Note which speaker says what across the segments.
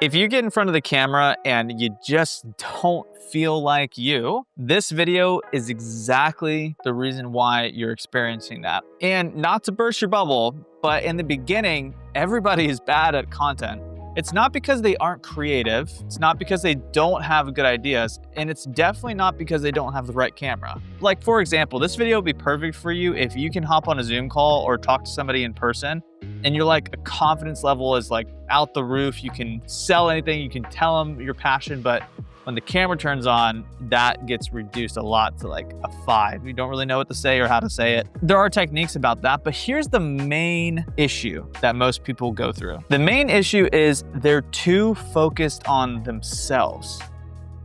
Speaker 1: If you get in front of the camera and you just don't feel like you, this video is exactly the reason why you're experiencing that. And not to burst your bubble, but in the beginning, everybody is bad at content. It's not because they aren't creative, it's not because they don't have good ideas, and it's definitely not because they don't have the right camera. Like for example, this video would be perfect for you if you can hop on a Zoom call or talk to somebody in person and you're like, a confidence level is like out the roof, you can sell anything, you can tell them your passion, but when the camera turns on, that gets reduced a lot to like a 5. You don't really know what to say or how to say it. There are techniques about that, but here's the main issue that most people go through. The main issue is they're too focused on themselves.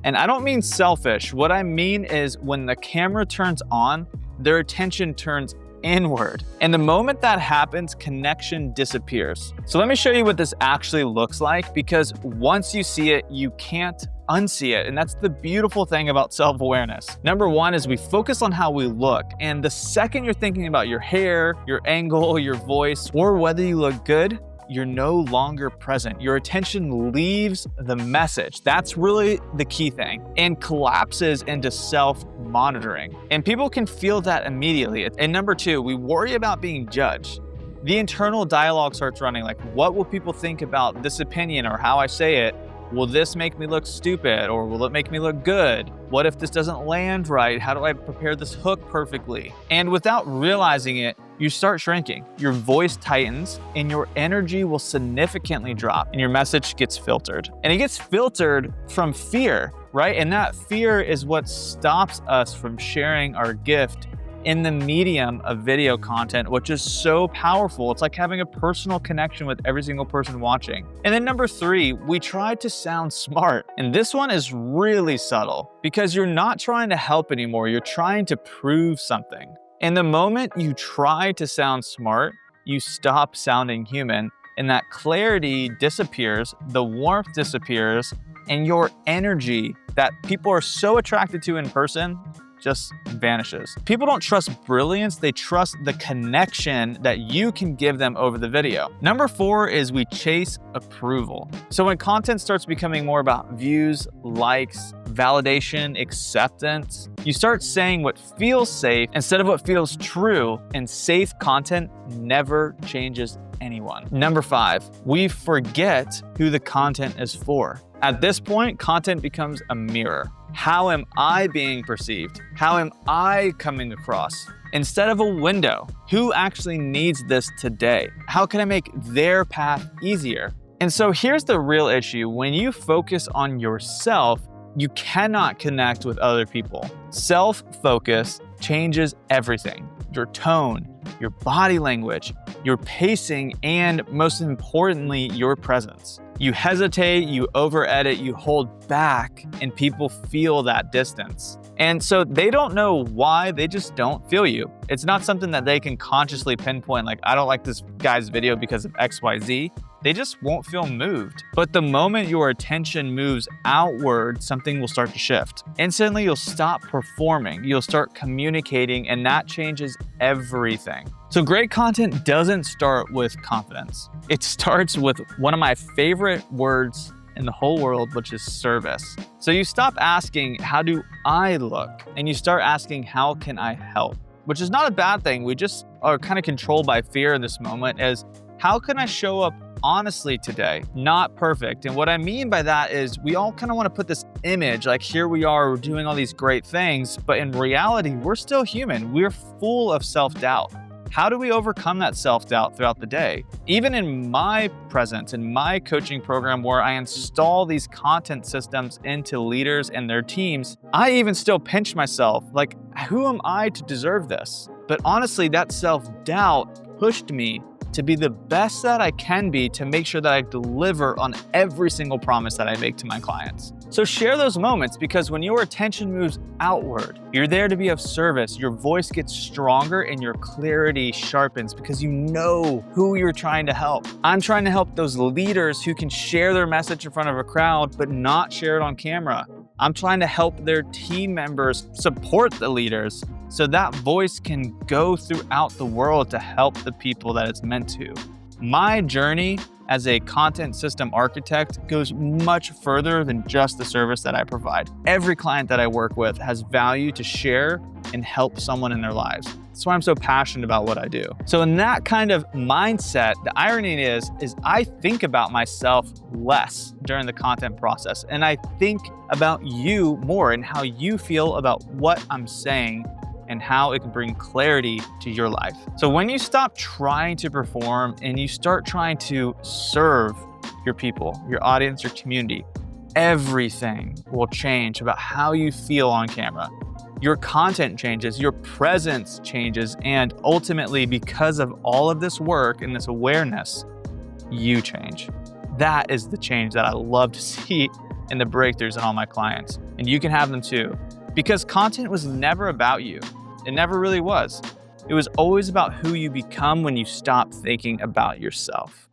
Speaker 1: And I don't mean selfish. What I mean is when the camera turns on, their attention turns inward. And the moment that happens, connection disappears. So let me show you what this actually looks like, because once you see it, you can't unsee it. And that's the beautiful thing about self-awareness. Number one is we focus on how we look. And the second you're thinking about your hair, your angle, your voice, or whether you look good, you're no longer present. Your attention leaves the message. That's really the key thing, and collapses into self-monitoring. And people can feel that immediately. And number two, we worry about being judged. The internal dialogue starts running like, what will people think about this opinion or how I say it? Will this make me look stupid or will it make me look good? What if this doesn't land right? How do I prepare this hook perfectly? And without realizing it, you start shrinking. Your voice tightens and your energy will significantly drop and your message gets filtered. And it gets filtered from fear, right? And that fear is what stops us from sharing our gift in the medium of video content, which is so powerful. It's like having a personal connection with every single person watching. And then number three, we try to sound smart. And this one is really subtle because you're not trying to help anymore. You're trying to prove something. And the moment you try to sound smart, you stop sounding human, and that clarity disappears, the warmth disappears, and your energy that people are so attracted to in person just vanishes. People don't trust brilliance, they trust the connection that you can give them over the video. Number four is we chase approval. So when content starts becoming more about views, likes, validation, acceptance, you start saying what feels safe instead of what feels true, and safe content never changes anyone. Number five, we forget who the content is for. At this point, content becomes a mirror. How am I being perceived? How am I coming across? Instead of a window, who actually needs this today? How can I make their path easier? And so here's the real issue. When you focus on yourself, you cannot connect with other people. Self-focus changes everything. Your tone, your body language, your pacing, and most importantly, your presence. You hesitate, you over-edit, you hold back, and people feel that distance. And so they don't know why, they just don't feel you. It's not something that they can consciously pinpoint, like, I don't like this guy's video because of XYZ. They just won't feel moved. But the moment your attention moves outward, something will start to shift. Instantly, you'll stop performing, you'll start communicating, and that changes everything. So great content doesn't start with confidence. It starts with one of my favorite words in the whole world, which is service. So you stop asking, how do I look? And you start asking, how can I help? Which is not a bad thing. We just are kind of controlled by fear in this moment, is how can I show up honestly today, not perfect? And what I mean by that is we all kind of want to put this image, like here we are, we're doing all these great things, but in reality, we're still human. We're full of self-doubt. How do we overcome that self-doubt throughout the day? Even in my presence, in my coaching program where I install these content systems into leaders and their teams, I even still pinch myself, like, who am I to deserve this? But honestly, that self-doubt pushed me to be the best that I can be to make sure that I deliver on every single promise that I make to my clients. So share those moments, because when your attention moves outward, you're there to be of service, your voice gets stronger and your clarity sharpens because you know who you're trying to help. I'm trying to help those leaders who can share their message in front of a crowd but not share it on camera. I'm trying to help their team members support the leaders so that voice can go throughout the world to help the people that it's meant to. My journey as a content system architect goes much further than just the service that I provide. Every client that I work with has value to share and help someone in their lives. That's why I'm so passionate about what I do. So in that kind of mindset, the irony is I think about myself less during the content process, and I think about you more and how you feel about what I'm saying and how it can bring clarity to your life. So when you stop trying to perform and you start trying to serve your people, your audience, your community, everything will change about how you feel on camera. Your content changes, your presence changes, and ultimately, because of all of this work and this awareness, you change. That is the change that I love to see in the breakthroughs in all my clients. And you can have them too. Because content was never about you. It never really was. It was always about who you become when you stop thinking about yourself.